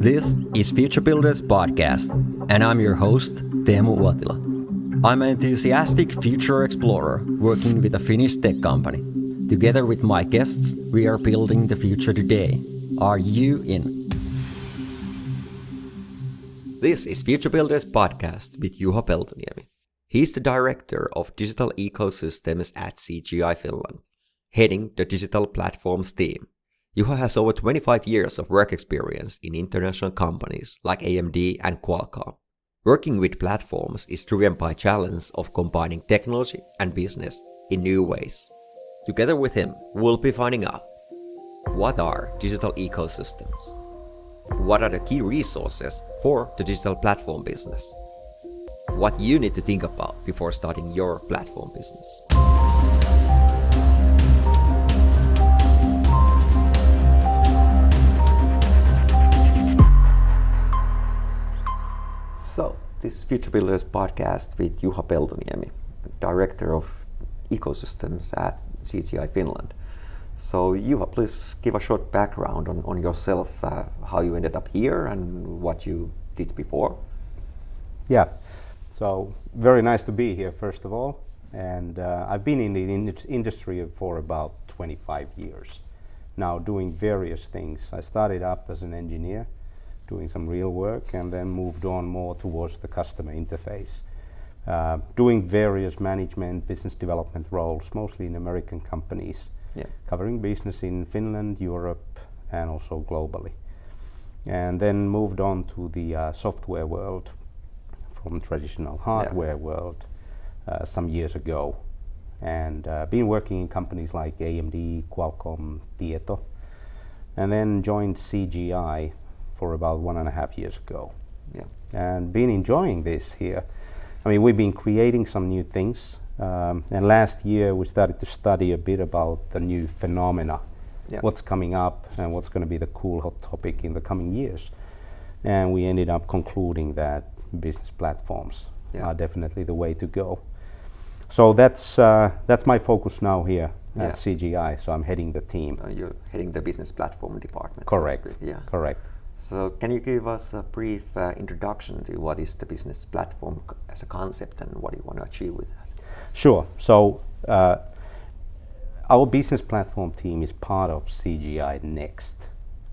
This is Futurebuilders podcast, and I'm your host, Teemu Uotila. I'm an enthusiastic future explorer working with a Finnish tech company. Together with my guests, we are building the future today. Are you in? This is Futurebuilders podcast with Juha Peltoniemi. He's the director of digital ecosystems at CGI Finland, heading the digital platforms team. Juha has over 25 years of work experience in international companies like AMD and Qualcomm. Working with platforms is driven by challenge of combining technology and business in new ways. Together with him, we'll be finding out what are digital ecosystems, what are the key resources for the digital platform business, what you need to think about before starting your platform business. So, this is Futurebuilders podcast with Juha Peltoniemi, Director of Ecosystems at CGI Finland. So, Juha, please give a short background on yourself, how you ended up here and what you did before. Yeah, so very nice to be here, first of all. And I've been in the industry for about 25 years now, doing various things. I started up as an engineer, doing some real work, and then moved on more towards the customer interface, doing various management, business development roles, mostly in American companies, covering business in Finland, Europe, and also globally. And then moved on to the software world from traditional hardware world some years ago, and been working in companies like AMD, Qualcomm, Tieto, and then joined CGI for about 1.5 years ago. And been enjoying this here. I mean, we've been creating some new things, and last year we started to study a bit about the new phenomena, what's coming up and what's going to be the cool hot topic in the coming years. And we ended up concluding that business platforms are definitely the way to go. So that's my focus now here at CGI. So I'm heading the team. You're heading the business platform department. Correct. Correct. So can you give us a brief introduction to what is the business platform as a concept and what you want to achieve with that? Sure. So our business platform team is part of CGI Next.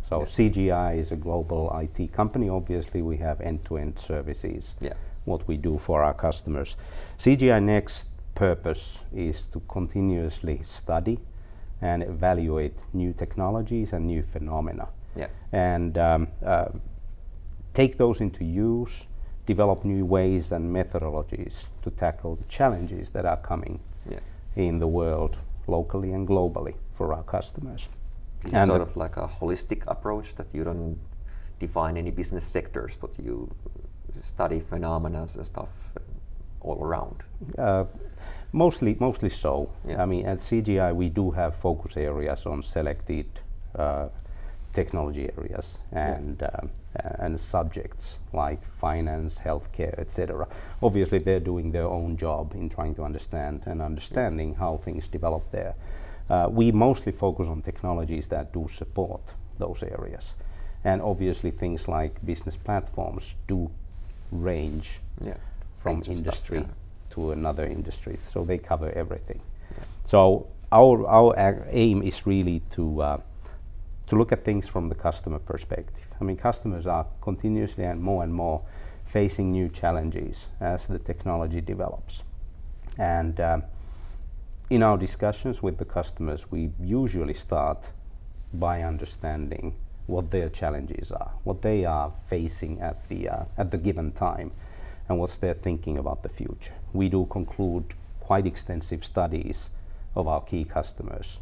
So CGI is a global IT company. Obviously, we have end-to-end services, what we do for our customers. CGI Next purpose is to continuously study and evaluate new technologies and new phenomena. And take those into use, develop new ways and methodologies to tackle the challenges that are coming in the world, locally and globally, for our customers. Is it sort of like a holistic approach that you don't define any business sectors, but you study phenomena and stuff all around? Mostly so. I mean, at CGI we do have focus areas on selected technology areas and subjects like finance, healthcare, etc. Obviously, they're doing their own job in trying to understanding how things develop there. We mostly focus on technologies that do support those areas, and obviously things like business platforms do range from industry to another industry, so they cover everything. So our aim is really to look at things from the customer perspective. I mean, customers are continuously and more facing new challenges as the technology develops. And in our discussions with the customers, we usually start by understanding what their challenges are, what they are facing at the given time, and what's their thinking about the future. We do conclude quite extensive studies of our key customers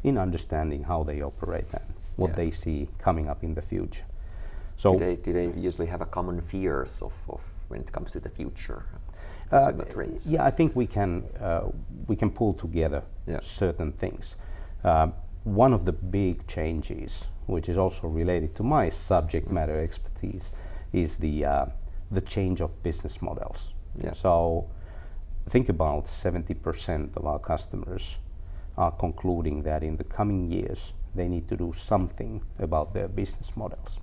in understanding how they operate and what they see coming up in the future. So do they usually have a common fears of when it comes to the future? I think we can pull together certain things. One of the big changes, which is also related to my subject matter expertise, is the change of business models. So think about 70% of our customers are concluding that in the coming years they need to do something about their business models,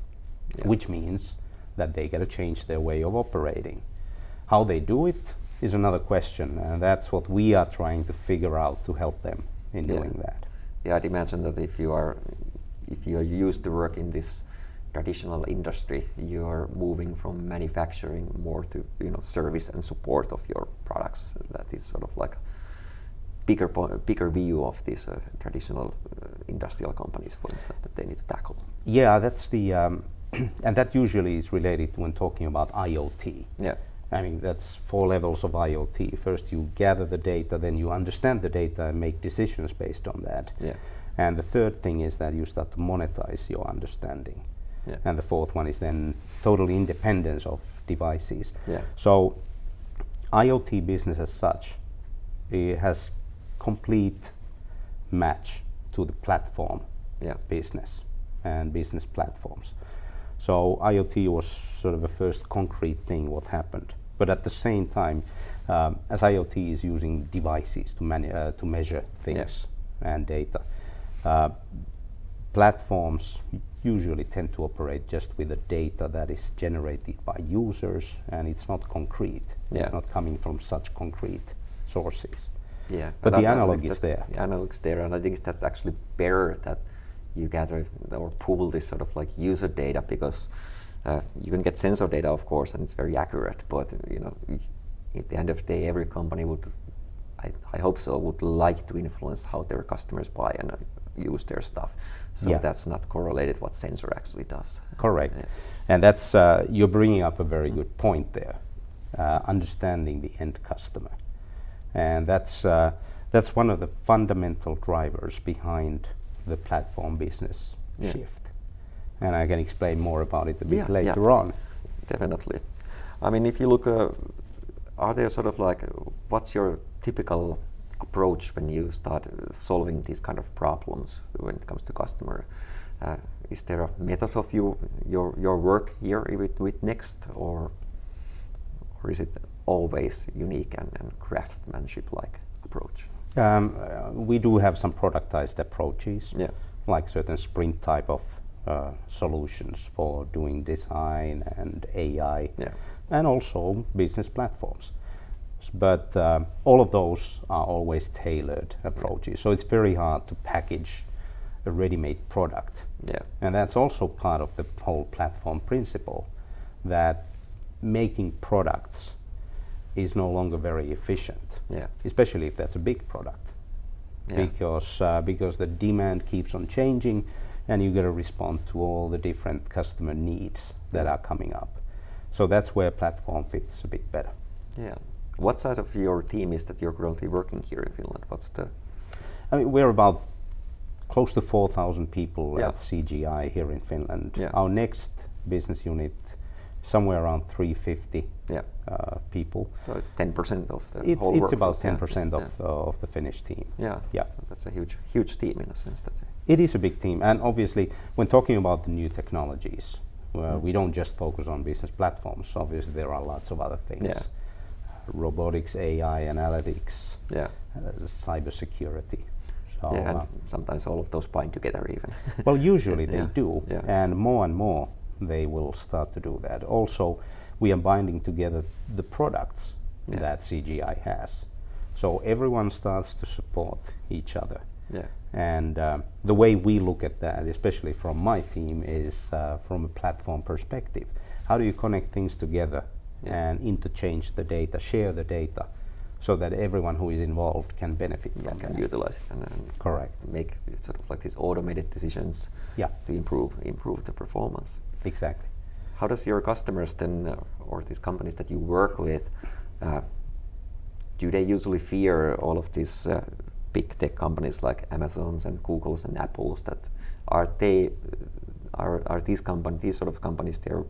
which means that they got to change their way of operating. How they do it is another question, and that's what we are trying to figure out to help them in doing that. Yeah, I'd imagine that if you are used to work in this traditional industry, you are moving from manufacturing more to service and support of your products. That is sort of like a bigger view of these traditional industrial companies, for instance, that they need to tackle. Yeah, that's the and that usually is related when talking about IoT. Yeah. I mean, that's 4 levels of IoT. First, you gather the data, then you understand the data and make decisions based on that. Yeah. And the third thing is that you start to monetize your understanding. Yeah. And the fourth one is then total independence of devices. Yeah. So IoT business as such, it has complete match to the platform business and business platforms. So IoT was sort of the first concrete thing what happened. But at the same time, as IoT is using devices to measure things and data, platforms usually tend to operate just with the data that is generated by users, and it's not concrete. It's not coming from such concrete sources. Yeah, but the analog is there. The analog is there, and I think that's actually better that you gather or pool this sort of like user data, because you can get sensor data, of course, and it's very accurate. But at the end of the day, every company would, I hope so, would like to influence how their customers buy and use their stuff. So that's not correlated what sensor actually does. Correct, and that's you're bringing up a very good point there. Understanding the end customer, and that's one of the fundamental drivers behind the platform business shift. And I can explain more about it a bit later on. Definitely. I mean, if you look, are there sort of like, what's your typical approach when you start solving these kind of problems when it comes to customer? Is there a method of your work here with Next, or is it always unique and craftsmanship-like approach? We do have some productized approaches, like certain sprint type of solutions for doing design and AI, and also business platforms. But all of those are always tailored approaches, so it's very hard to package a ready-made product. And that's also part of the whole platform principle, that making products is no longer very efficient, especially if that's a big product, because the demand keeps on changing, and you got to respond to all the different customer needs that are coming up. So that's where platform fits a bit better. Yeah. What side of your team is that you're currently working here in Finland? I mean, we're about close to 4,000 people at CGI here in Finland. Our next business unit, somewhere around 350 people. So it's 10% of the whole workforce. It's about 10% of the Finnish team. So that's a huge team in a sense. It is a big team, and obviously when talking about the new technologies, we don't just focus on business platforms. Obviously there are lots of other things. Robotics, AI, analytics, cybersecurity. So, and sometimes all of those bind together even. Well, usually they do, and more they will start to do that. Also, we are binding together the products that CGI has. So everyone starts to support each other. And the way we look at that, especially from my team, is from a platform perspective. How do you connect things together and interchange the data, share the data, so that everyone who is involved can benefit from can that. utilize it and Correct. Make sort of like these automated decisions to improve the performance. Exactly. How does your customers then, or these companies that you work with, do they usually fear all of these big tech companies like Amazons and Googles and Apples? That are these sort of companies their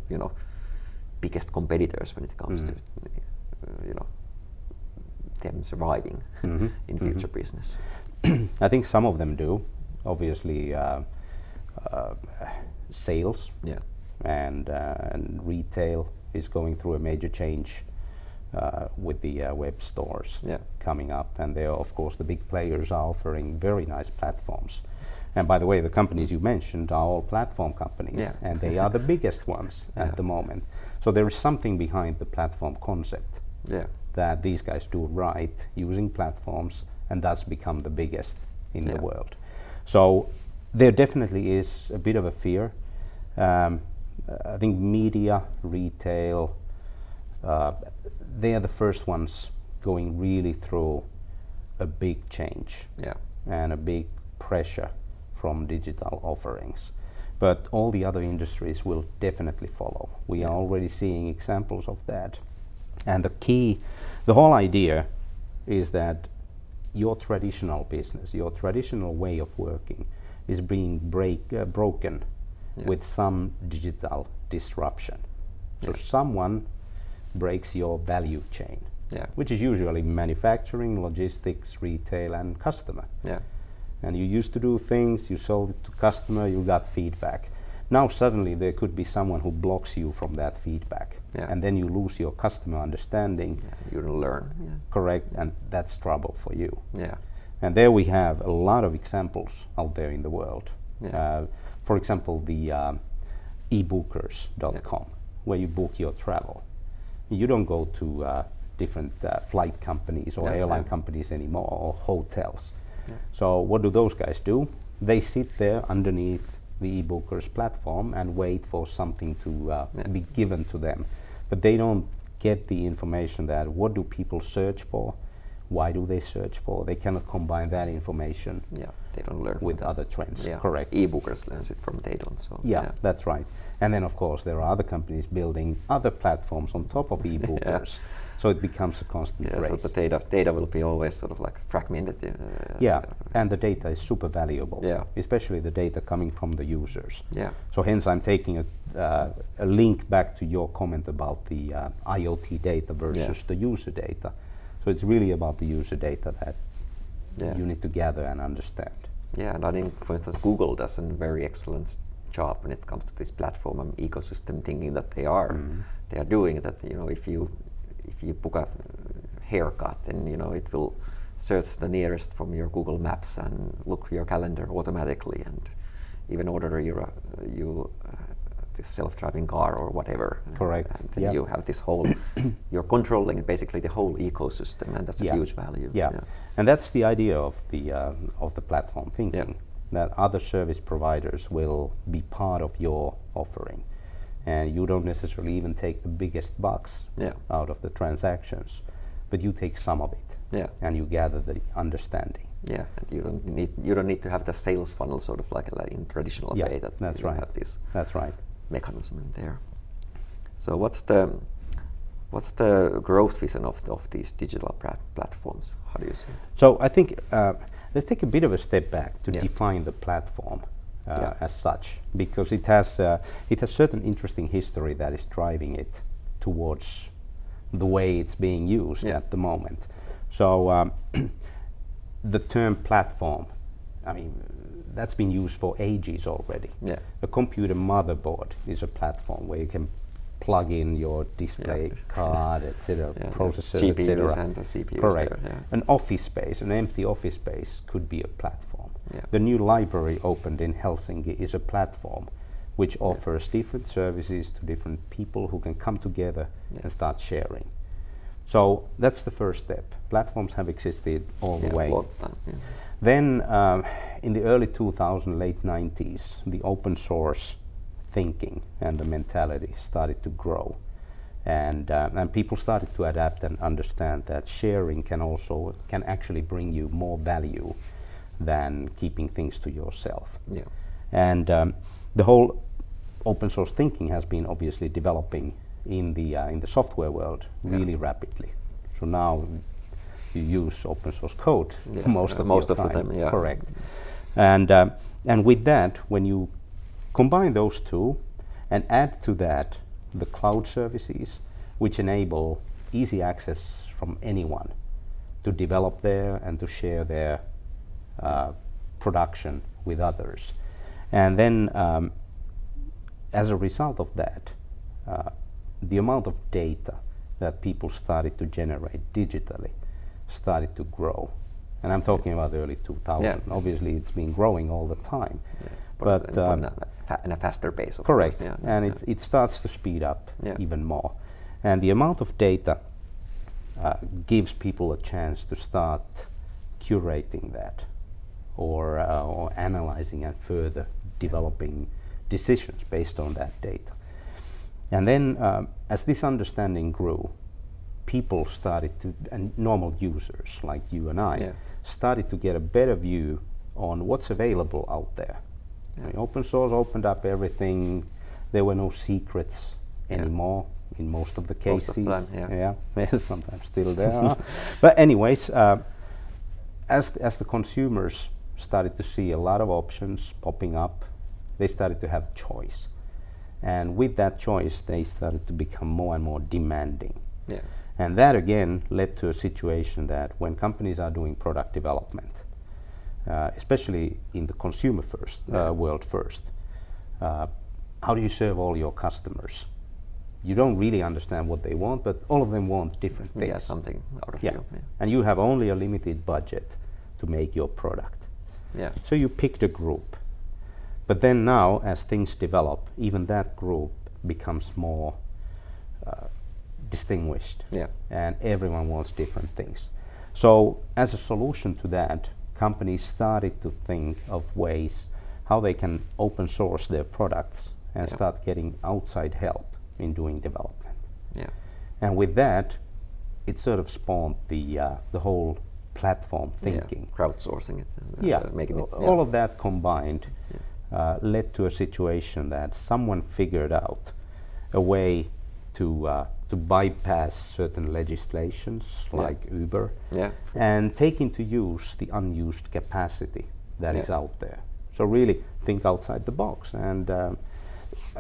biggest competitors when it comes to them surviving in future business? I think some of them do. Obviously, sales and retail is going through a major change with the web stores coming up, and there, of course, the big players are offering very nice platforms. And by the way, the companies you mentioned are all platform companies, and they are the biggest ones at the moment. So there is something behind the platform concept that these guys do right, using platforms, and thus become the biggest in the world. So there definitely is a bit of a fear. I think media, retail, they are the first ones going really through a big change and a big pressure from digital offerings. But all the other industries will definitely follow. We are already seeing examples of that. And the whole idea is that your traditional business, your traditional way of working is being broken with some digital disruption. So someone breaks your value chain, which is usually manufacturing, logistics, retail, and customer. And you used to do things, you sold it to customer, you got feedback. Now suddenly there could be someone who blocks you from that feedback, and then you lose your customer understanding. You don't learn. Correct, and that's trouble for you. And there we have a lot of examples out there in the world. For example, the ebookers.com, where you book your travel. You don't go to different flight companies or airline companies anymore, or hotels. So what do those guys do? They sit there underneath the ebookers platform and wait for something to be given to them. But they don't get the information that what do people search for? Why do they search for? They cannot combine that information they don't learn with other trends. Correct. Ebookers learns it from they don't. So that's right. And then of course there are other companies building other platforms on top of ebookers. So it becomes a constant race. So the data will be always sort of like fragmented. And the data is super valuable, especially the data coming from the users. So hence I'm taking a link back to your comment about the IoT data versus the user data. So it's really about the user data that you need to gather and understand. And I think, for instance, Google does a very excellent job when it comes to this platform and ecosystem thinking that they are doing that. If you book a haircut, then it will search the nearest from your Google Maps and look your calendar automatically, and even order this self-driving car or whatever. Correct. And then you have this whole, you're controlling basically the whole ecosystem, and that's a huge value. And that's the idea of the platform thinking, that other service providers will be part of your offering. And you don't necessarily even take the biggest bucks out of the transactions, but you take some of it, and you gather the understanding. And you don't need to have the sales funnel sort of like in traditional way that that's you right. have this mechanism in there. So what's the growth vision of these digital platforms? How do you see it? So I think let's take a bit of a step back to define the platform. As such, because it has certain interesting history that is driving it towards the way it's being used at the moment. So the term platform, I mean, that's been used for ages already. A computer motherboard is a platform where you can plug in your display card, etc., processor, etc. and the CPUs. Correct. There, An office space, an empty office space, could be a platform. The new library opened in Helsinki is a platform which offers different services to different people who can come together and start sharing. So that's the first step. Platforms have existed all the way. Then in the early 2000s, late 90s, the open source thinking and the mentality started to grow. And people started to adapt and understand that sharing can actually bring you more value than keeping things to yourself. And the whole open source thinking has been obviously developing in the software world really rapidly. So now you use open source code most of the time. Correct. And with that, when you combine those two and add to that the cloud services, which enable easy access from anyone to develop there and to share their production with others. And then as a result of that, the amount of data that people started to generate digitally started to grow. And I'm talking about the early 2000s. Yeah. Obviously, it's been growing all the time. Yeah. But in a faster pace, of correct. course. Yeah. And it starts to speed up Yeah. even more. And the amount of data gives people a chance to start curating that or analyzing and further developing decisions based on that data. And then as this understanding grew, people started to, and normal users like you and I, Yeah. started to get a better view on what's available out there. I mean, open source opened up everything. There were no secrets anymore in most of the cases. Most of the time, yeah. Sometimes still there are. But anyways, as the consumers started to see a lot of options popping up, they started to have choice. And with that choice, they started to become more and more demanding. Yeah. And that again led to a situation that when companies are doing product development, especially in the consumer world first, how do you serve all your customers? You don't really understand what they want, but all of them want different things. Yeah, something out of Yeah. you. Yeah. And you have only a limited budget to make your product. Yeah. So you picked a group. But then now, as things develop, even that group becomes more distinguished. Yeah. And everyone wants different things. So as a solution to that, companies started to think of ways how they can open source their products and Yeah. start getting outside help in doing development. Yeah. And with that, it sort of spawned the whole platform thinking. Yeah. Crowdsourcing it. Yeah, Making it. all of that combined led to a situation that someone figured out a way to bypass certain legislations like Uber Yeah. and take into use the unused capacity that is Yeah. out there. So really think outside the box, and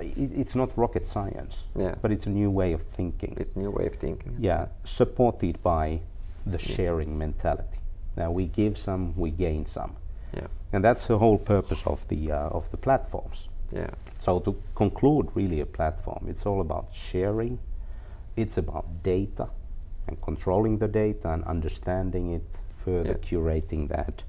it's not rocket science, Yeah. but it's a new way of thinking. It's a new way of thinking. Yeah, supported by the sharing mentality. Now we give some, we gain some, Yeah. and that's the whole purpose of the platforms. Yeah. So to conclude, really a platform, it's all about sharing. It's about data and controlling the data and understanding it, further curating that.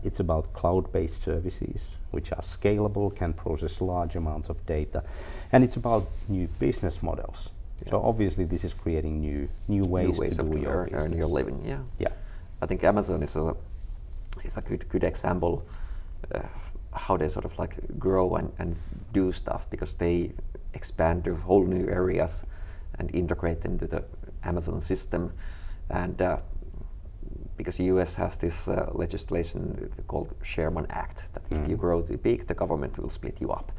It's about cloud-based services, which are scalable, can process large amounts of data, and it's about new business models. Yeah. So obviously, this is creating new ways to of do your earn business. your living. Yeah. Yeah, I think Amazon is a good example how they sort of like grow and do stuff, because they expand to whole new areas and integrate them into the Amazon system. And because US has this legislation called Sherman Act, that if you grow too big, the government will split you up.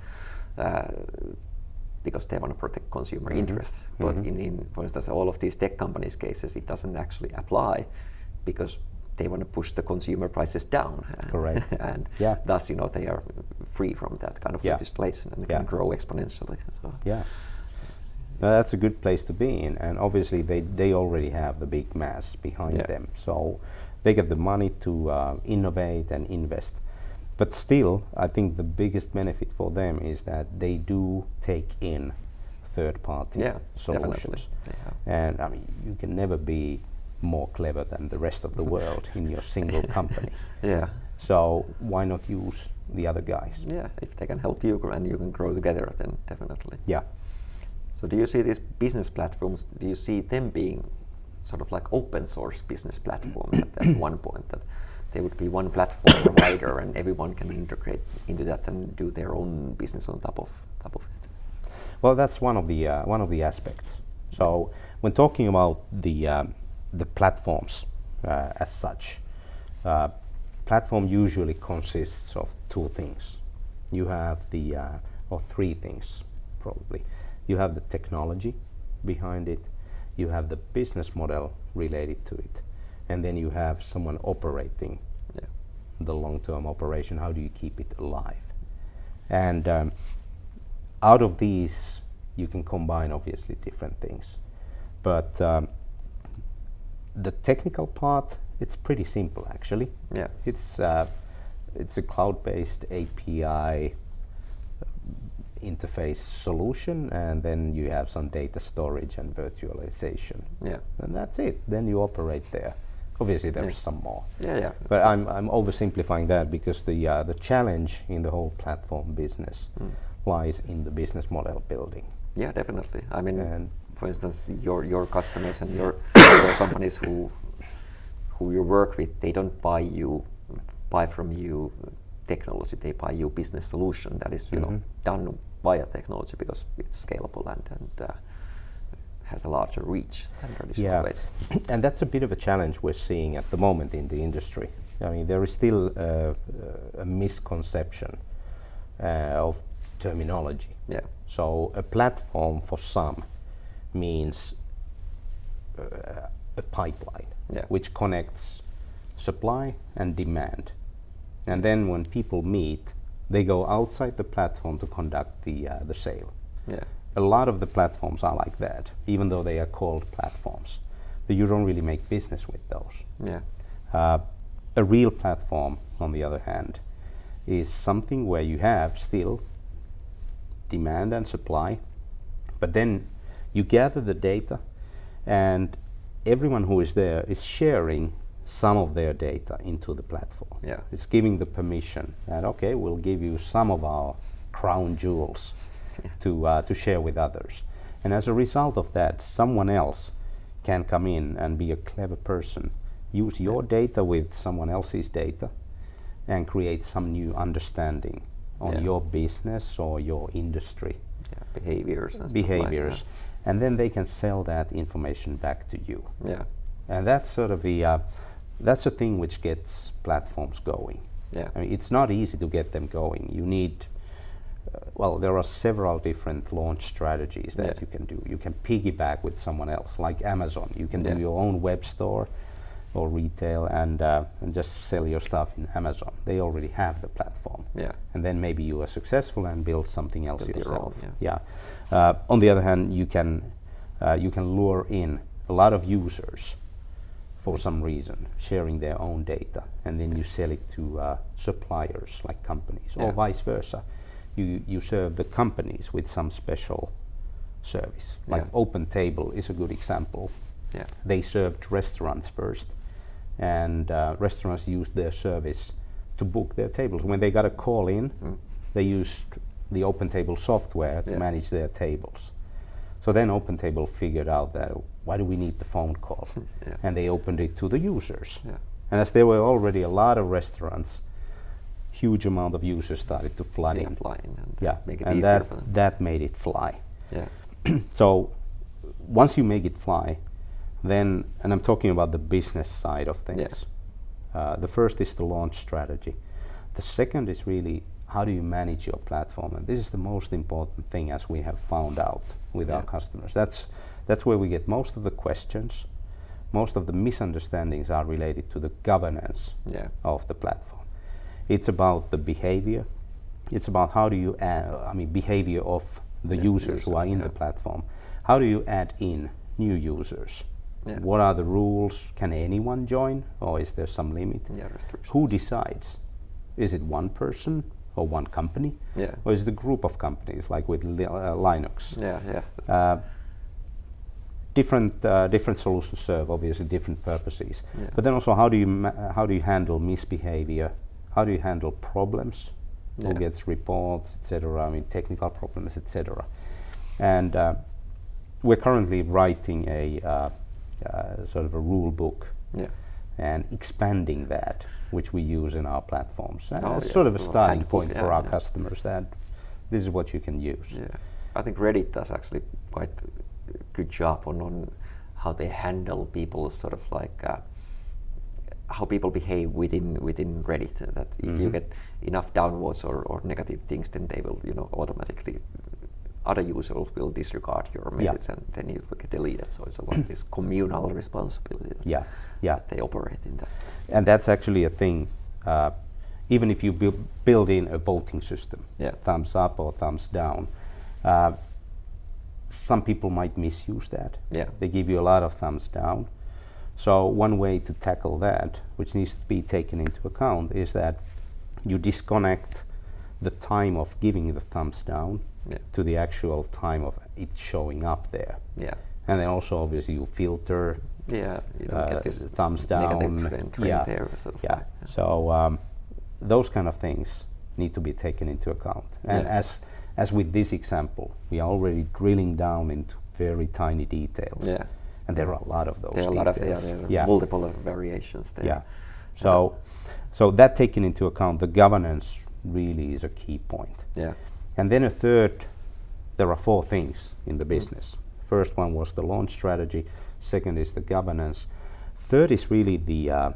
Because they want to protect consumer interests. But in, for instance, all of these tech companies' cases, it doesn't actually apply, because they want to push the consumer prices down. Correct. And Yeah. thus, they are free from that kind of legislation, and they can grow exponentially. So. yeah. Now, that's a good place to be in, and obviously they already have the big mass behind them, so they get the money to innovate and invest. But still, I think the biggest benefit for them is that they do take in third-party solutions. And I mean, you can never be more clever than the rest of the world in your single company. Yeah. So why not use the other guys? Yeah, if they can help you and you can grow together, then definitely. Yeah. So do you see these business platforms, do you see them being sort of like open source business platforms at one point, that they would be one platform provider and everyone can integrate into that and do their own business on top of it? Well, that's one of the aspects. So when talking about the platforms as such, platform usually consists of two things. You have or three things probably. You have the technology behind it, you have the business model related to it, and then you have someone operating the long-term operation. How do you keep it alive? And out of these, you can combine obviously different things. But the technical part, it's pretty simple actually. Yeah. It's a cloud-based API interface solution, and then you have some data storage and virtualization. Yeah. And that's it. Then you operate there. Obviously, there's some more. Yeah. But I'm oversimplifying that because the challenge in the whole platform business lies in the business model building. Yeah, definitely. I mean, And for instance, your customers and your companies who you work with, they don't buy from you technology. They buy you business solution that is done via technology because it's scalable and has a larger reach than traditional ways. And that's a bit of a challenge we're seeing at the moment in the industry. I mean, there is still a misconception of terminology. Yeah. So a platform for some means a pipeline which connects supply and demand. And then when people meet, they go outside the platform to conduct the sale. Yeah. A lot of the platforms are like that, even though they are called platforms. But you don't really make business with those. Yeah. A real platform, on the other hand, is something where you have still demand and supply, but then you gather the data and everyone who is there is sharing some of their data into the platform. Yeah. It's giving the permission that, okay, we'll give you some of our crown jewels to share with others. And as a result of that, someone else can come in and be a clever person, use your data with someone else's data, and create some new understanding on your business or your industry. Yeah, behaviors and Behaviors. stuff like And then they can sell that information back to you. that. Yeah. And that's sort of that's a thing which gets platforms going. Yeah. I mean, it's not easy to get them going. You need, there are several different launch strategies that you can do. You can piggyback with someone else, like Amazon. You can do your own web store or retail and just sell your stuff in Amazon. They already have the platform. Yeah. And then maybe you are successful and build something else Build your yourself. own, On the other hand, you can lure in a lot of users for some reason, sharing their own data, and then you sell it to suppliers like companies, or vice versa. You serve the companies with some special service. Like Open Table is a good example. Yeah. They served restaurants first, and restaurants used their service to book their tables. When they got a call in, they used the Open Table software to manage their tables. So then Open Table figured out that why do we need the phone call? And they opened it to the users. Yeah. And as there were already a lot of restaurants, huge amount of users started to flood in. Make it and easier for them. that made it fly. Yeah. So once you make it fly, then, and I'm talking about the business side of things. The first is the launch strategy. The second is really how do you manage your platform, and this is the most important thing, as we have found out with our customers. That's where we get most of the questions. Most of the misunderstandings are related to the governance of the platform. It's about the behavior. It's about how do you add, behavior of the users who are in the platform. How do you add in new users? What are the rules? Can anyone join, or is there some limit? Restrictions. Who decides? Is it one person or one company? Or is it a group of companies, like with Linux? Different solutions serve obviously different purposes. But then also, how do you handle misbehavior? How do you handle problems? Who gets reports, etc.? Technical problems, etc. And we're currently writing a sort of a rule book and expanding that, which we use in our platforms. It's sort of a starting point for our customers, that this is what you can use. I think Reddit does actually quite a good job on how they handle people, sort of like how people behave within Reddit. That if you get enough downvotes or negative things, then they will automatically, other users will disregard your message and then it will get deleted. So it's a lot of this communal responsibility that they operate in that. And that's actually a thing. Even if you build in a voting system, thumbs up or thumbs down, some people might misuse that. They give you a lot of thumbs down. So one way to tackle that, which needs to be taken into account, is that you disconnect the time of giving the thumbs down to the actual time of it showing up there. And then also obviously you filter Yeah, you don't get this thumbs down. Negative trend there. Sort of Yeah. So those kind of things need to be taken into account. And as with this example, we are already drilling down into very tiny details. Yeah. And there are a lot of those there are details. there are multiple variations there. Yeah. So that taken into account, the governance really is a key point. Yeah. And then a third, there are 4 things in the business. First one was the launch strategy. Second is the governance. Third is really the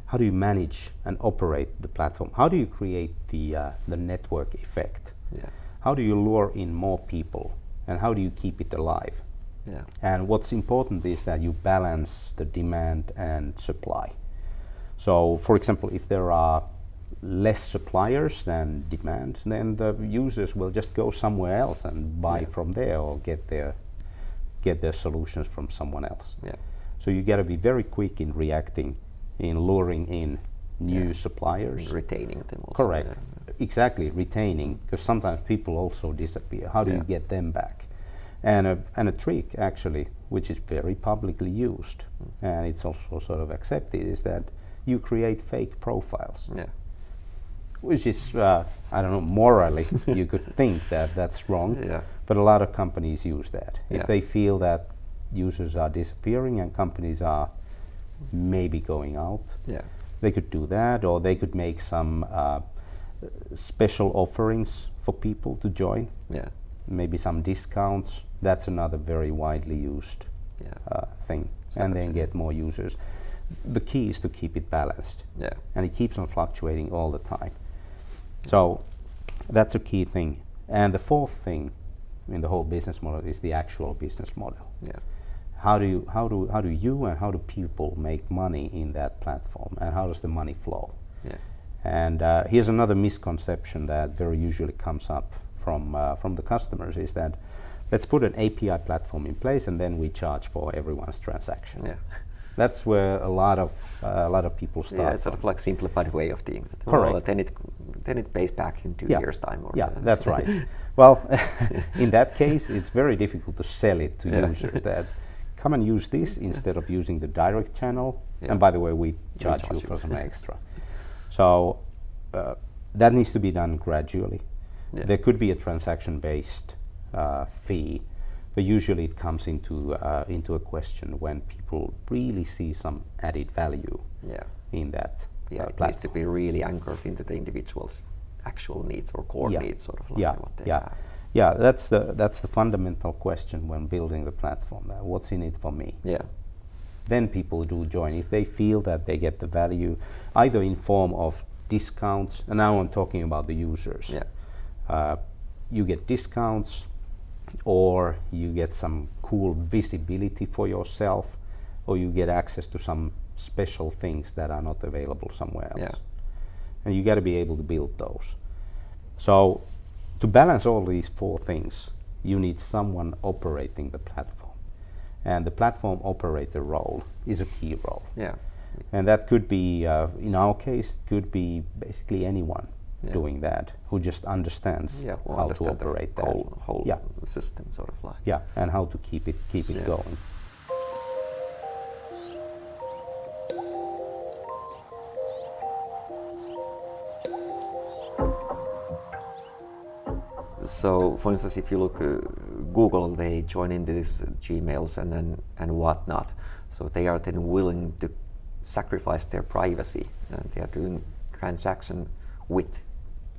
how do you manage and operate the platform? How do you create the network effect? Yeah. How do you lure in more people? And how do you keep it alive? Yeah. And what's important is that you balance the demand and supply. So, for example, if there are less suppliers than demand, then the users will just go somewhere else and buy from there or get their solutions from someone else. Yeah. So you got to be very quick in reacting, in luring in new suppliers. And retaining them also. Correct. Exactly, retaining, because sometimes people also disappear. How do you get them back? And a trick, actually, which is very publicly used, and it's also sort of accepted, is that you create fake profiles. Yeah. Which is, I don't know, morally, you could think that that's wrong, but a lot of companies use that. If they feel that users are disappearing and companies are maybe going out, they could do that, or they could make some special offerings for people to join. Yeah. Maybe some discounts. That's another very widely used thing, and then get more users. The key is to keep it balanced, and it keeps on fluctuating all the time. So that's a key thing. And the fourth thing in the whole business model is the actual business model. Yeah. How do you and how do people make money in that platform, and how does the money flow? Yeah. And here's another misconception that very usually comes up from the customers, is that let's put an API platform in place and then we charge for everyone's transaction. Yeah. That's where a lot of people start. Yeah, it's sort of like simplified way of doing it. Correct. Well, then it pays back in 2 years' time. Or that's right. Well, in that case, it's very difficult to sell it to users that come and use this instead of using the direct channel. And by the way, we charge you for some extra. So that needs to be done gradually. Yeah. There could be a transaction-based fee, but usually it comes into a question when people really see some added value in that. Yeah, it needs to be really anchored into the individual's actual needs or core needs, sort of like what they have. Yeah, that's the fundamental question when building the platform. What's in it for me? Yeah. Then people do join if they feel that they get the value, either in form of discounts. And now I'm talking about the users. Yeah. You get discounts, or you get some cool visibility for yourself, or you get access to some special things that are not available somewhere else. Yeah. And you got to be able to build those. So to balance all these 4 things, you need someone operating the platform. And the platform operator role is a key role. Yeah. And that could be, in our case, could be basically anyone doing that, who just understands how to operate that whole system, sort of like. Yeah, and how to keep it going. So, for instance, if you look Google, they join into this Gmails and whatnot. So they are then willing to sacrifice their privacy, and they are doing transaction with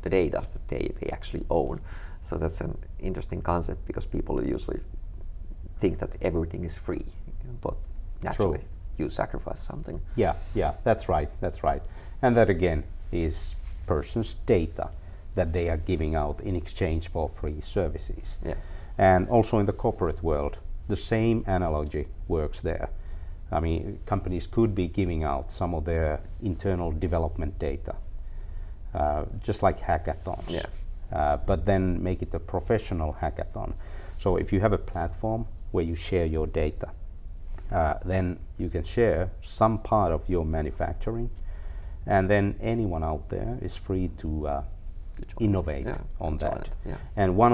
the data that they actually own. So that's an interesting concept, because people usually think that everything is free, but naturally you sacrifice something. Yeah, that's right. And that again is person's data that they are giving out in exchange for free services. Yeah. And also in the corporate world, the same analogy works there. I mean, companies could be giving out some of their internal development data, just like hackathons, but then make it a professional hackathon. So if you have a platform where you share your data, then you can share some part of your manufacturing, and then anyone out there is free to innovate on that. And one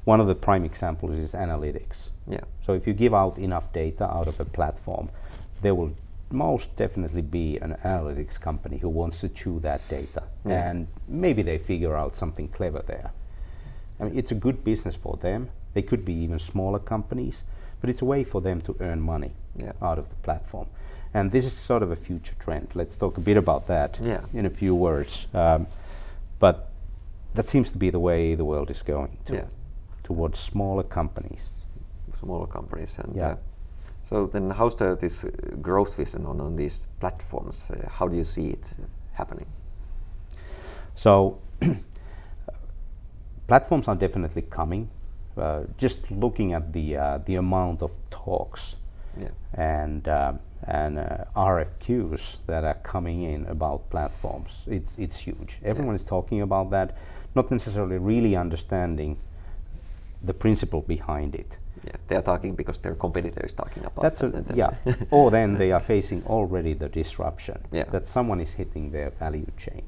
one of the prime examples is analytics. Yeah. So if you give out enough data out of a platform, there will most definitely be an analytics company who wants to chew that data, and maybe they figure out something clever there. I mean, it's a good business for them. They could be even smaller companies, but it's a way for them to earn money out of the platform. And this is sort of a future trend. Let's talk a bit about that in a few words. But that seems to be the way the world is going towards smaller companies. Smaller companies. And so then how's this growth vision on these platforms? How do you see it happening? So platforms are definitely coming. Just looking at the amount of talks and RFQs that are coming in about platforms, it's huge. Everyone is talking about that, not necessarily really understanding the principle behind it. Yeah, they are talking because their competitor is talking about That's that. Or then they are facing already the disruption that someone is hitting their value chain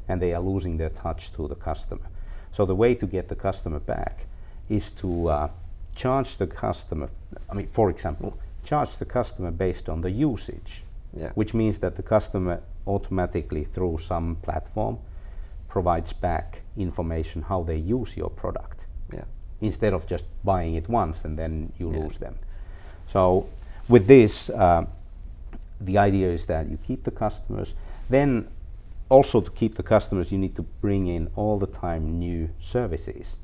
and they are losing their touch to the customer. So the way to get the customer back is to charge the customer, for example, charge the customer based on the usage, which means that the customer automatically through some platform provides back information how they use your product. Instead of just buying it once and then you lose them. So with this, the idea is that you keep the customers. Then also to keep the customers, you need to bring in all the time new services.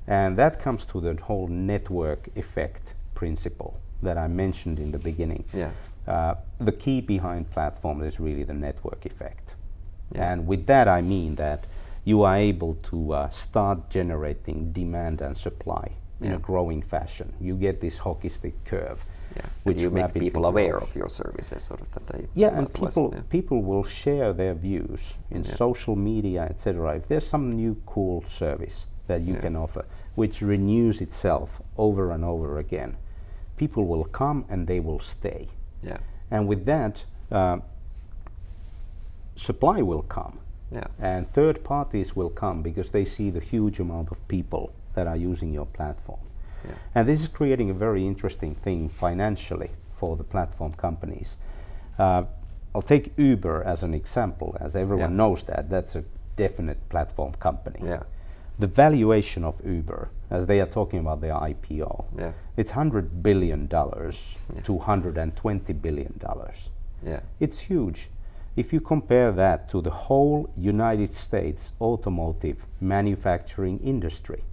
And that comes to the whole network effect principle that I mentioned in the beginning. The key behind platforms is really the network effect. And with that I mean that you are able to start generating demand and supply in a growing fashion. You get this hockey stick curve. Which you make people aware of your services, sort of that they and people will share their views in social media, etc. If there's some new cool service that you can offer, which renews itself over and over again, people will come and they will stay. And with that, supply will come. And third parties will come because they see the huge amount of people that are using your platform. And this is creating a very interesting thing financially for the platform companies. I'll take Uber as an example, as everyone knows that's a definite platform company. The valuation of Uber, as they are talking about their IPO, it's $100 billion to $120 billion. It's huge. If you compare that to the whole United States automotive manufacturing industry,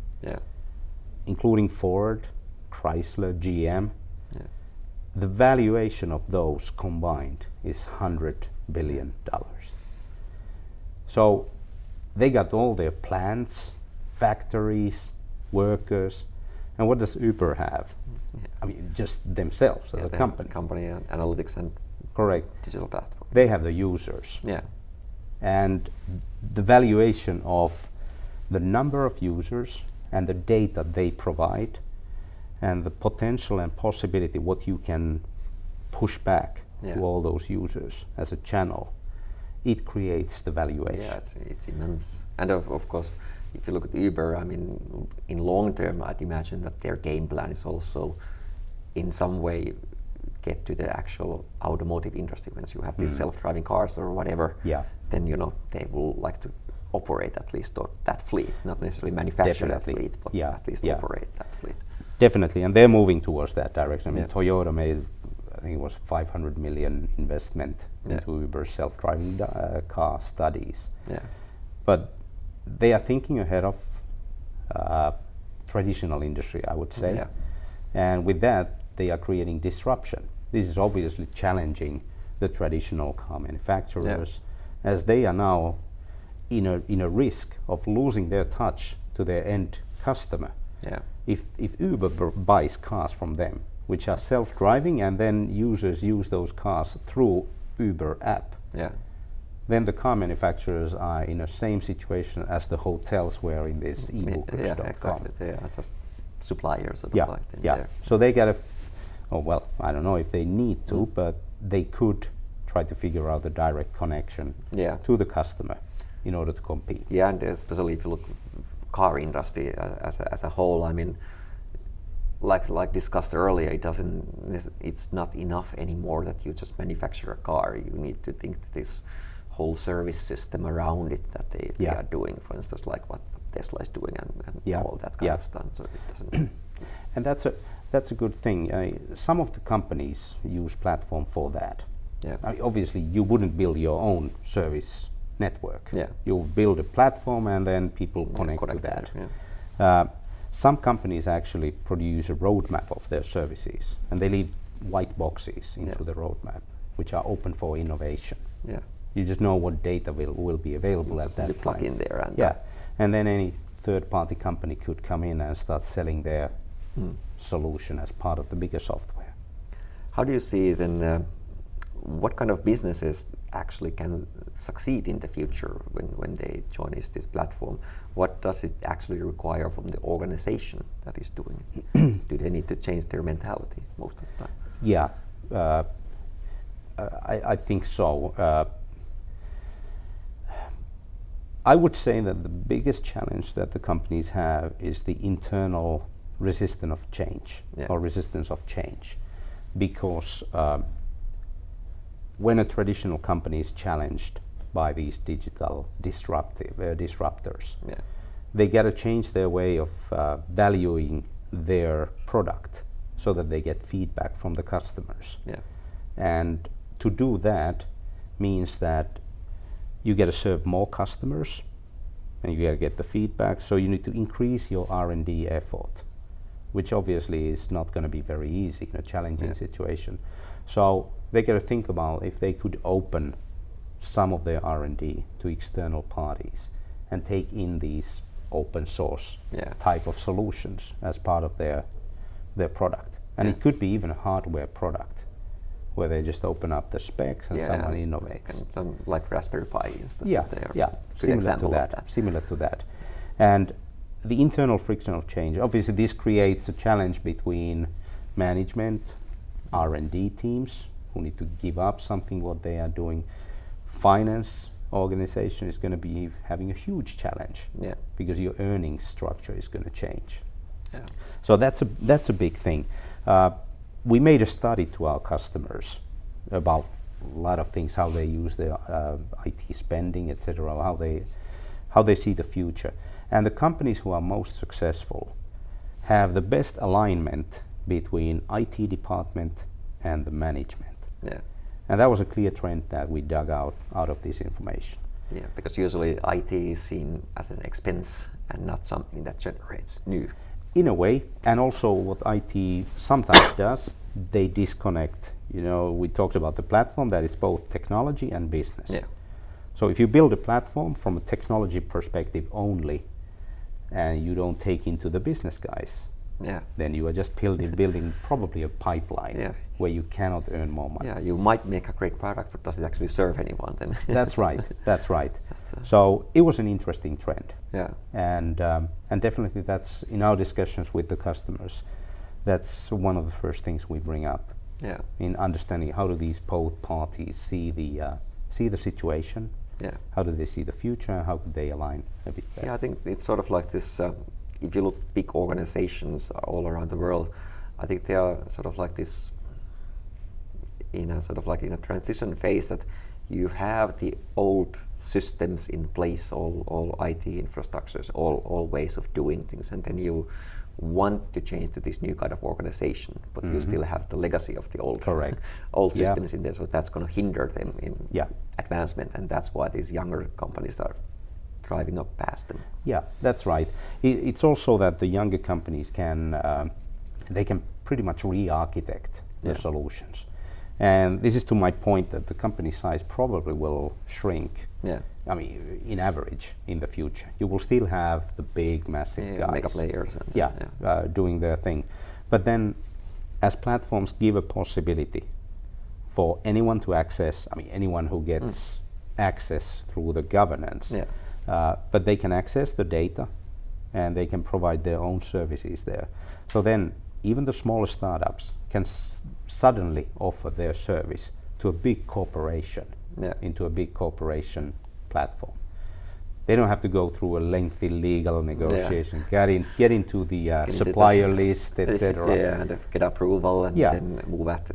including Ford, Chrysler, GM, the valuation of those combined is $100 billion. So they got all their plants, factories, workers, and what does Uber have? Just themselves as a company. Company and analytics and digital platform. They have the users. And the valuation of the number of users and the data they provide and the potential and possibility what you can push back to all those users as a channel, it creates the valuation. It's immense. And of course, if you look at Uber, in long term, I'd imagine that their game plan is also in some way get to the actual automotive industry. Once you have these self-driving cars or whatever, then they will like to operate at least that fleet, not necessarily manufacture that fleet, but at least operate that fleet. Definitely, and they're moving towards that direction. Toyota made, I think it was 500 million investment into Uber's self-driving car studies. But they are thinking ahead of traditional industry, I would say. And with that, they are creating disruption. This is obviously challenging the traditional car manufacturers, as they are now in a risk of losing their touch to their end customer. If Uber buys cars from them, which are self-driving, and then users use those cars through Uber app, then the car manufacturers are in the same situation as the hotels were in this ebookers.com. Exactly. They are just suppliers of there. So they got I don't know if they need to, but they could try to figure out the direct connection to the customer in order to compete. And especially if you look car industry as a whole. I mean, like discussed earlier, it's not enough anymore that you just manufacture a car. You need to think this whole service system around it that they are doing, for instance, like what Tesla is doing and all that kind of stuff. So it doesn't. And that's a good thing. Some of the companies use platform for that. Yeah. Obviously, you wouldn't build your own service network. Yeah. You build a platform and then people connect to that. Yeah. Some companies actually produce a roadmap of their services, and they leave white boxes into the roadmap, which are open for innovation. Yeah. You just know what data will be available at that time. Plug in there and and then any third-party company could come in and start selling their solution as part of the bigger software. How do you see then? What kind of businesses actually can succeed in the future when they join this platform? What does it actually require from the organization that is doing it? Do they need to change their mentality most of the time? Yeah, I think so. I would say that the biggest challenge that the companies have is the internal resistance of change, because when a traditional company is challenged by these digital disruptors, they got to change their way of valuing their product so that they get feedback from the customers. Yeah. And to do that means that you got to serve more customers and you got to get the feedback. So you need to increase your R&D effort, which obviously is not going to be very easy in a challenging situation. So they got to think about if they could open some of their R&D to external parties and take in these open source type of solutions as part of their product. And it could be even a hardware product where they just open up the specs and someone innovates. And some like Raspberry Pi instance. Similar to that. And the internal friction of change, obviously this creates a challenge between management, R&D teams who need to give up something what they are doing. Finance organization is going to be having a huge challenge because your earnings structure is going to change. Yeah. So that's a big thing. We made a study to our customers about a lot of things, how they use their IT spending, etc., how they see the future. And the companies who are most successful have the best alignment between IT department and the management. Yeah. And that was a clear trend that we dug out of this information. Yeah, because usually IT is seen as an expense and not something that generates new. In a way, and also what IT sometimes does, they disconnect. You know, we talked about the platform that is both technology and business. Yeah. So if you build a platform from a technology perspective only, and you don't take into the business guys, then you are just building probably a pipeline where you cannot earn more money. Yeah, you might make a great product, but does it actually serve anyone then? That's right. So it was an interesting trend. Yeah. And definitely that's in our discussions with the customers, that's one of the first things we bring up. Yeah. In understanding how do these both parties see the situation. Yeah. How do they see the future and how could they align a bit better? Yeah, I think it's sort of like this, if you look big organizations all around the world, I think they are sort of like this, in a transition phase that you have the old systems in place, all IT infrastructures, all ways of doing things, and then you want to change to this new kind of organization, but you still have the legacy of the old systems in there, so that's going to hinder them in advancement, and that's why these younger companies are driving up past them. Yeah, that's right. It's also that the younger companies can pretty much re-architect the solutions. And this is to my point that the company size probably will shrink. Yeah. I mean, in average, in the future, you will still have the big, massive guys, mega players, doing their thing. But then, as platforms give a possibility for anyone to access, I mean, anyone who gets access through the governance, but they can access the data, and they can provide their own services there. So then, even the smallest startups can suddenly offer their service to a big corporation, into a big corporation platform. They don't have to go through a lengthy legal negotiation, get into the supplier list, etc. Yeah, and get approval and then move at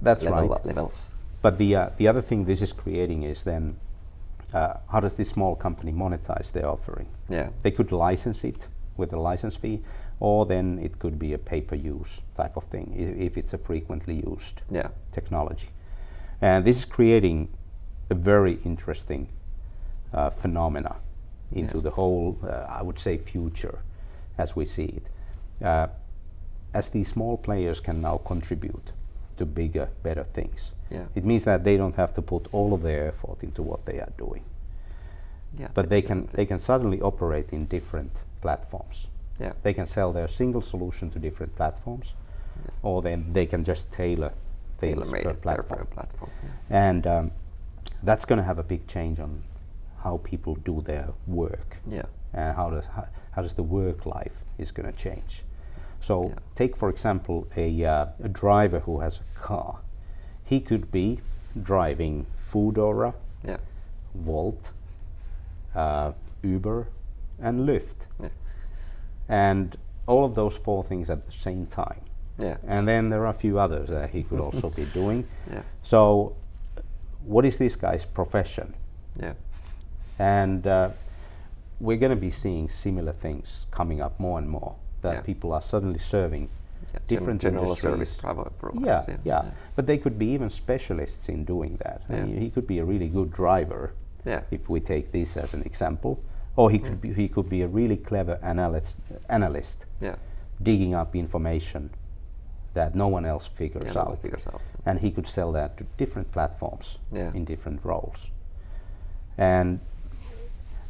That's levels. But the other thing this is creating is then how does this small company monetize their offering? Yeah. They could license it with a license fee, or then it could be a pay-per-use type of thing if it's a frequently used technology. And this is creating a very interesting phenomena into the whole, I would say, future as we see it. As these small players can now contribute to bigger, better things. Yeah. It means that they don't have to put all of their effort into what they are doing. Yeah, but they can suddenly operate in different platforms. Yeah. They can sell their single solution to different platforms, or then they can just tailor per platform. Yeah. And that's going to have a big change on how people do their work. Yeah. And how does the work life is going to change. So take, for example, a driver who has a car. He could be driving Foodora, Volt, Uber, and Lyft. Yeah. And all of those 4 things at the same time. Yeah. And then there are a few others that he could also be doing. Yeah. So what is this guy's profession? Yeah. And we're going to be seeing similar things coming up more and more, that people are suddenly serving different general service programs. But they could be even specialists in doing that. Yeah. He could be a really good driver, if we take this as an example, or he could be a really clever analyst digging up information that no one else figures out. And he could sell that to different platforms in different roles. And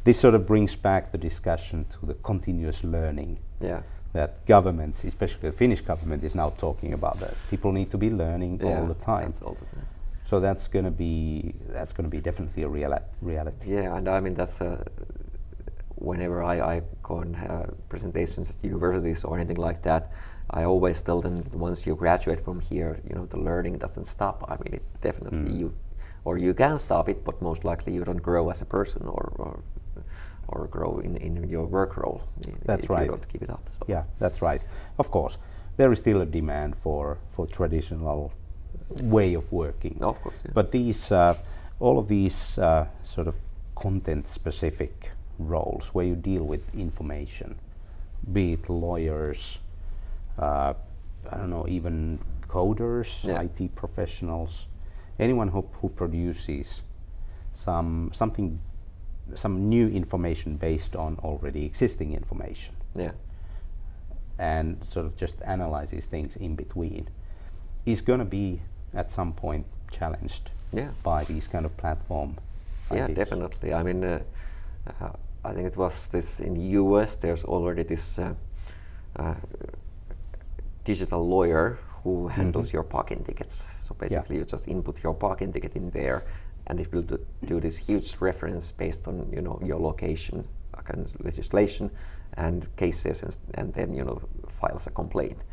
this sort of brings back the discussion to the continuous learning that governments, especially the Finnish government, is now talking about. That people need to be learning all the time. So that's going to be definitely a reality. Yeah, and I mean that's whenever I go and have presentations at universities or anything like that, I always tell them that once you graduate from here, the learning doesn't stop. I mean, it definitely you can stop it, but most likely you don't grow as a person or grow in your work role. That's right. You don't keep it up. So. Yeah, that's right. Of course, there is still a demand for traditional way of working. Of course. Yeah. But these all of these sort of content-specific roles where you deal with information, be it lawyers, I don't know, even coders, IT professionals, anyone who produces some new information based on already existing information. Yeah. And sort of just analyzes things in between, is going to be at some point challenged by these kind of platform ideas. Yeah, definitely. I mean, I think it was this in the US, there's already this digital lawyer who handles your parking tickets. So basically you just input your parking ticket in there, and it will do this huge reference based on your location, kind of legislation and cases, and then files a complaint.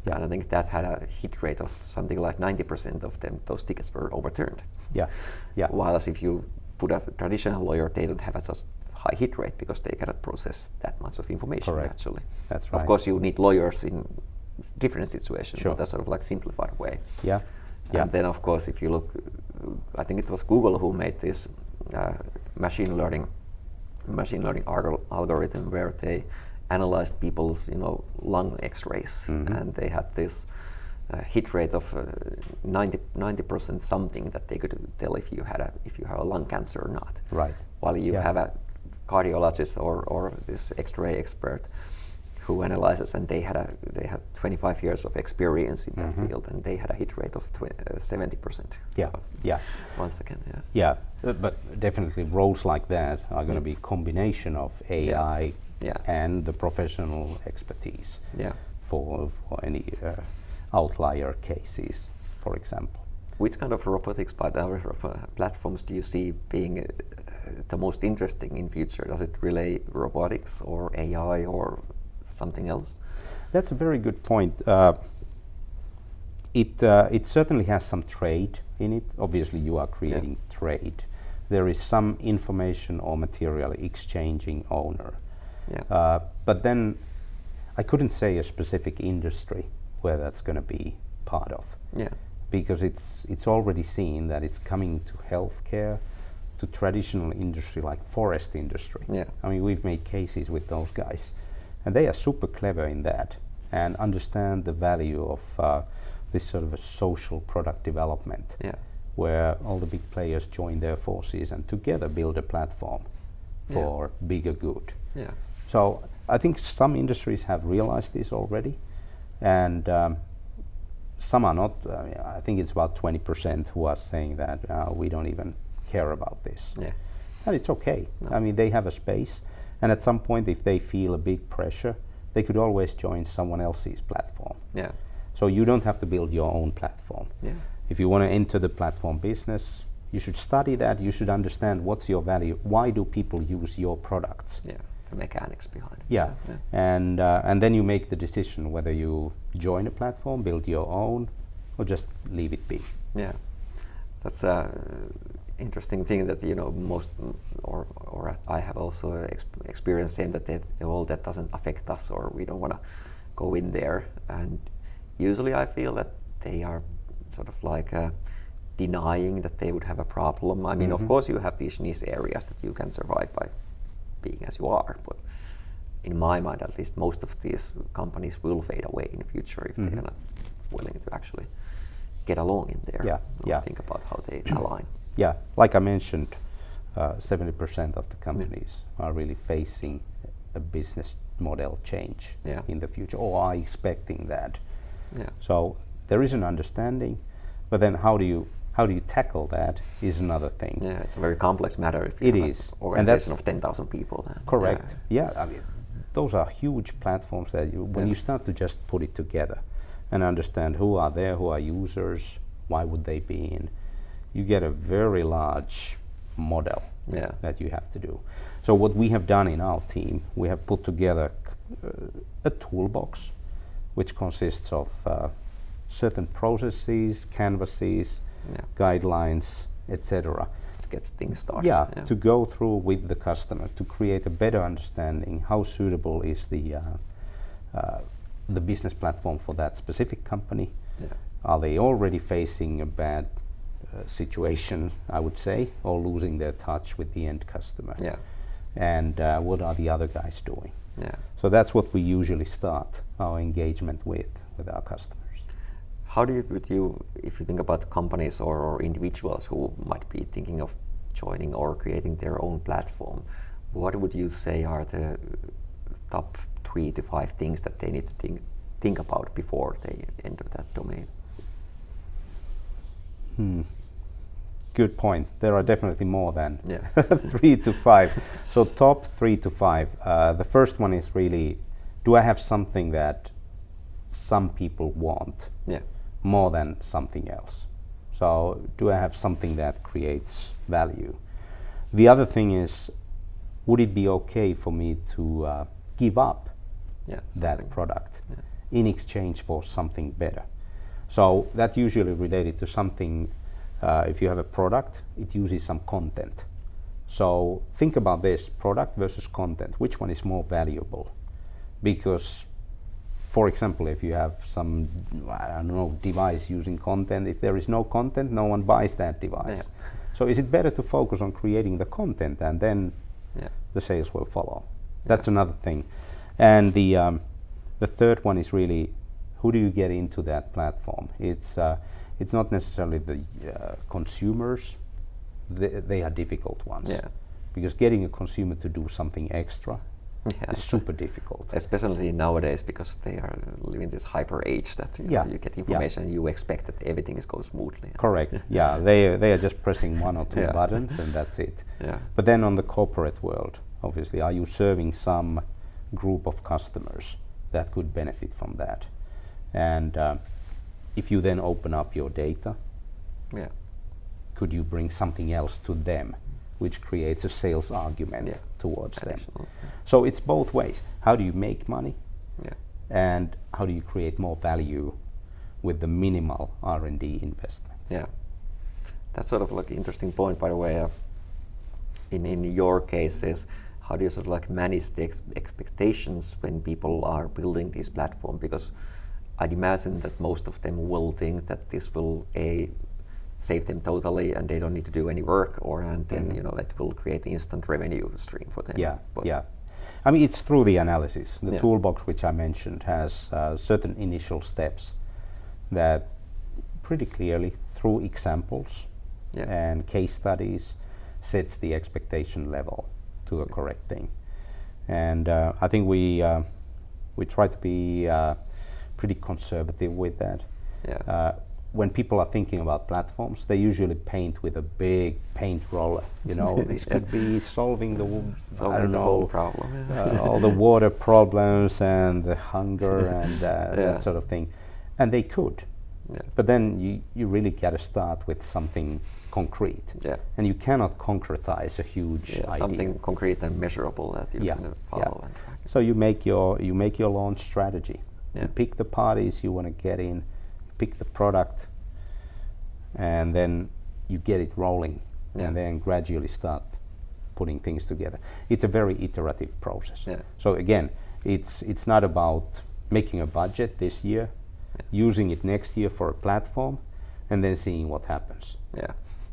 Yeah. And I think that had a hit rate of something like 90% of those tickets were overturned. Yeah, yeah. Whereas if you put a traditional lawyer, they don't have a just high hit rate because they cannot process that much of information. Correct. Actually. That's right. Of course, you need lawyers in different situations, but that's sort of like simplified way. Yeah. And then of course, if you look, I think it was Google who made this machine learning algorithm where they analyzed people's lung X-rays, and they had this hit rate of 90% something that they could tell if you have a lung cancer or not. Right. While you have a cardiologist or this X-ray expert who analyzes, and they had 25 years of experience in that field, and they had a hit rate of 70%. Yeah, so yeah. Once again, yeah. But definitely roles like that are going to be a combination of AI and the professional expertise for any outlier cases, for example. Which kind of robotics platforms do you see being the most interesting in future? Does it relay robotics or AI or something else? That's a very good point. It certainly has some trade in it. Obviously, you are creating trade. there is some information or material exchanging owner. Yeah. But then I couldn't say a specific industry where that's going to be part of. Yeah. Because it's already seen that it's coming to healthcare, to traditional industry like forest industry. Yeah. I mean, we've made cases with those guys, and they are super clever in that and understand the value of this sort of a social product development. Yeah. Where all the big players join their forces and together build a platform for bigger good. Yeah. So I think some industries have realized this already, and some are not. I think it's about 20% who are saying that we don't even care about this. Yeah. And it's okay. No. I mean, they have a space, and at some point, if they feel a big pressure, they could always join someone else's platform. Yeah. So you don't have to build your own platform. Yeah. If you want to enter the platform business, you should study that. You should understand what's your value. Why do people use your products? Yeah. The mechanics behind it. Yeah. Yeah. And then you make the decision whether you join a platform, build your own, or just leave it be. Yeah. That's a interesting thing that most or I have also experienced same that that doesn't affect us, or we don't want to go in there. And usually I feel that they are sort of like denying that they would have a problem. I mean, of course you have these niche areas that you can survive by being as you are, but in my mind at least most of these companies will fade away in the future if they're not willing to actually get along in there. Think about how they align. Yeah, like I mentioned, 70% of the companies are really facing a business model change in the future, or are expecting that. Yeah. So there is an understanding, but then how do you tackle that is another thing. Yeah, it's a very complex matter if you have an organization of 10,000 people. Correct. Yeah, I mean, those are huge platforms that when you start to just put it together and understand who are there, who are users, why would they be in, you get a very large model that you have to do. So what we have done in our team, we have put together a toolbox which consists of certain processes, canvases, guidelines, etc. To get things started. To go through with the customer to create a better understanding how suitable is the business platform for that specific company. Yeah. Are they already facing a bad situation, I would say, or losing their touch with the end customer? Yeah. And what are the other guys doing? Yeah. So that's what we usually start our engagement with our customers. How do you, if you think about companies or individuals who might be thinking of joining or creating their own platform, what would you say are the top 3 to 5 things that they need to think about before they enter that domain? Good point. There are definitely more than 3 to 5. So top 3 to 5. The first one is really, do I have something that some people want more than something else? So do I have something that creates value? The other thing is, would it be okay for me to give up that product in exchange for something better? So that's usually related to something. If you have a product, it uses some content. So think about this, product versus content. Which one is more valuable? Because, for example, if you have some, device using content, if there is no content, no one buys that device. Yeah. So is it better to focus on creating the content and then the sales will follow? That's another thing. And the third one is really, who do you get into that platform? It's not necessarily the consumers. They are difficult ones. Yeah. Because getting a consumer to do something extra is super difficult. Especially nowadays, because they are living this hyper age that you get information and you expect that everything is going smoothly. Correct. They are just pressing 1 or 2 buttons and that's it. Yeah. But then on the corporate world, obviously, are you serving some group of customers that could benefit from that? And if you then open up your data, could you bring something else to them, which creates a sales argument towards them? So it's both ways. How do you make money? And how do you create more value with the minimal R&D investment? Yeah, that's sort of like an interesting point, by the way. in your cases, how do you sort of like manage the expectations when people are building this platform? Because I'd imagine that most of them will think that this will save them totally and they don't need to do any work, and then it will create instant revenue stream for them. Yeah. I mean, it's through the analysis. The toolbox which I mentioned has certain initial steps that pretty clearly, through examples and case studies, sets the expectation level to a correct thing. And I think we try to be pretty conservative with that. When people are thinking about platforms, they usually paint with a big paint roller. This could be solving the whole problem, all the water problems and the hunger and that sort of thing, and they could. But then you really got to start with something concrete, and you cannot concretize a huge idea. Something concrete and measurable that you can follow and track. So you make your launch strategy. You pick the parties you want to get in, pick the product, and then you get it rolling, and then gradually start putting things together. It's a very iterative process. So again, it's not about making a budget this year, using it next year for a platform, and then seeing what happens.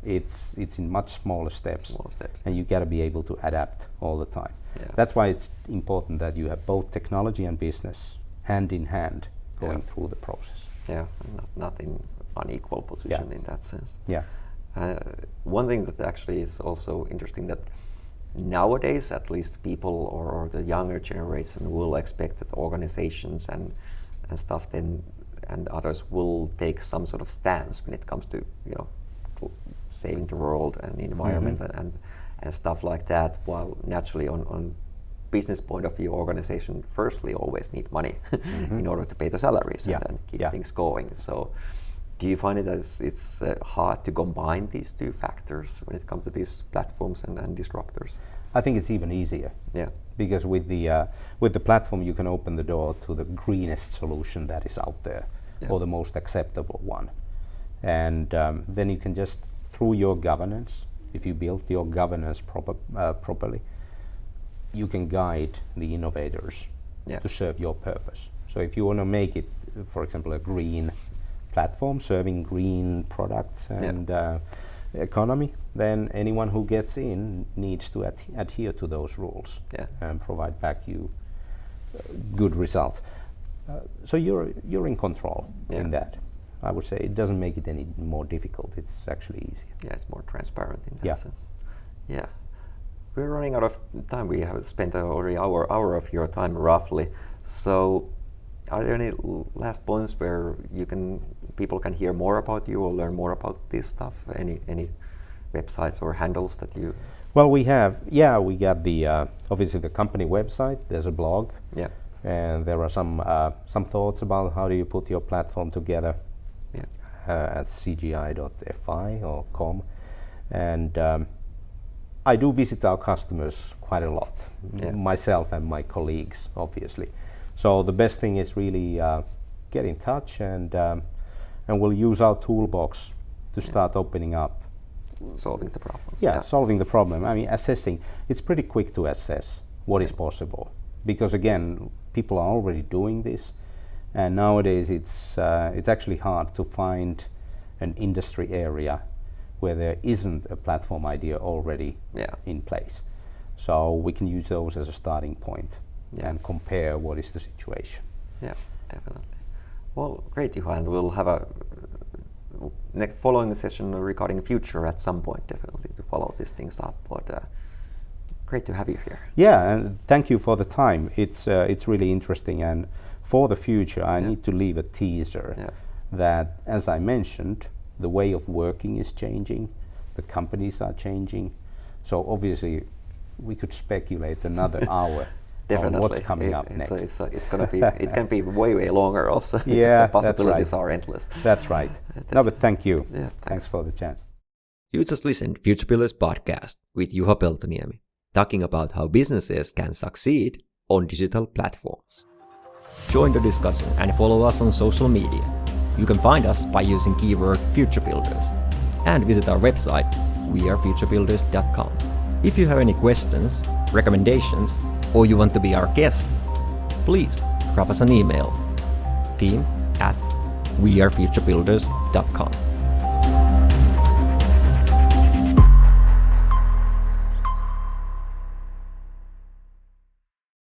It's in much smaller steps, and you got to be able to adapt all the time. That's why it's important that you have both technology and business hand in hand going through the process. Not in unequal position in that sense. One thing that actually is also interesting, that nowadays at least people or the younger generation will expect that organizations and stuff then and others will take some sort of stance when it comes to saving the world and the environment and stuff like that, while naturally on business point of view, organization firstly always need money in order to pay the salaries and keep things going. So do you find it as it's hard to combine these two factors when it comes to these platforms and disruptors? I think it's even easier. Because with the platform you can open the door to the greenest solution that is out there, or the most acceptable one. And then you can just, through your governance, if you build your governance properly, you can guide the innovators to serve your purpose. So if you want to make it, for example, a green platform serving green products and economy, then anyone who gets in needs to adhere to those rules and provide back you good results. So you're in control in that. I would say it doesn't make it any more difficult. It's actually easier. It's more transparent in that sense. We're running out of time. We have spent already hour of your time roughly. So are there any last points where people can hear more about you or learn more about this stuff? Any websites or handles that you? Well, we got the obviously the company website. There's a blog. And there are some thoughts about how do you put your platform together at cgi.fi or com. And I do visit our customers quite a lot, myself and my colleagues, obviously. So the best thing is really get in touch, and we'll use our toolbox to start opening up. Solving the problems. Solving the problem. I mean, assessing. It's pretty quick to assess what is possible, because again, people are already doing this, and nowadays it's actually hard to find an industry area where there isn't a platform idea already in place. So we can use those as a starting point and compare what is the situation. Yeah, definitely. Well, great, Juha, and we'll have a following the session regarding future at some point, definitely, to follow these things up. But great to have you here. Yeah, and thank you for the time. It's really interesting, and for the future, I need to leave a teaser that, as I mentioned, the way of working is changing, the companies are changing. So obviously, we could speculate another hour on what's coming up next. It's going to be. It can be way longer also. Yeah, the possibilities are endless. That's right. No, but thank you. Yeah, thanks for the chance. You just listened Futurebuilders podcast with Juha Peltoniemi, talking about how businesses can succeed on digital platforms. Join the discussion and follow us on social media. You can find us by using keyword Futurebuilders and visit our website wearefuturebuilders.com. If you have any questions, recommendations, or you want to be our guest, please drop us an email, team@wearefuturebuilders.com.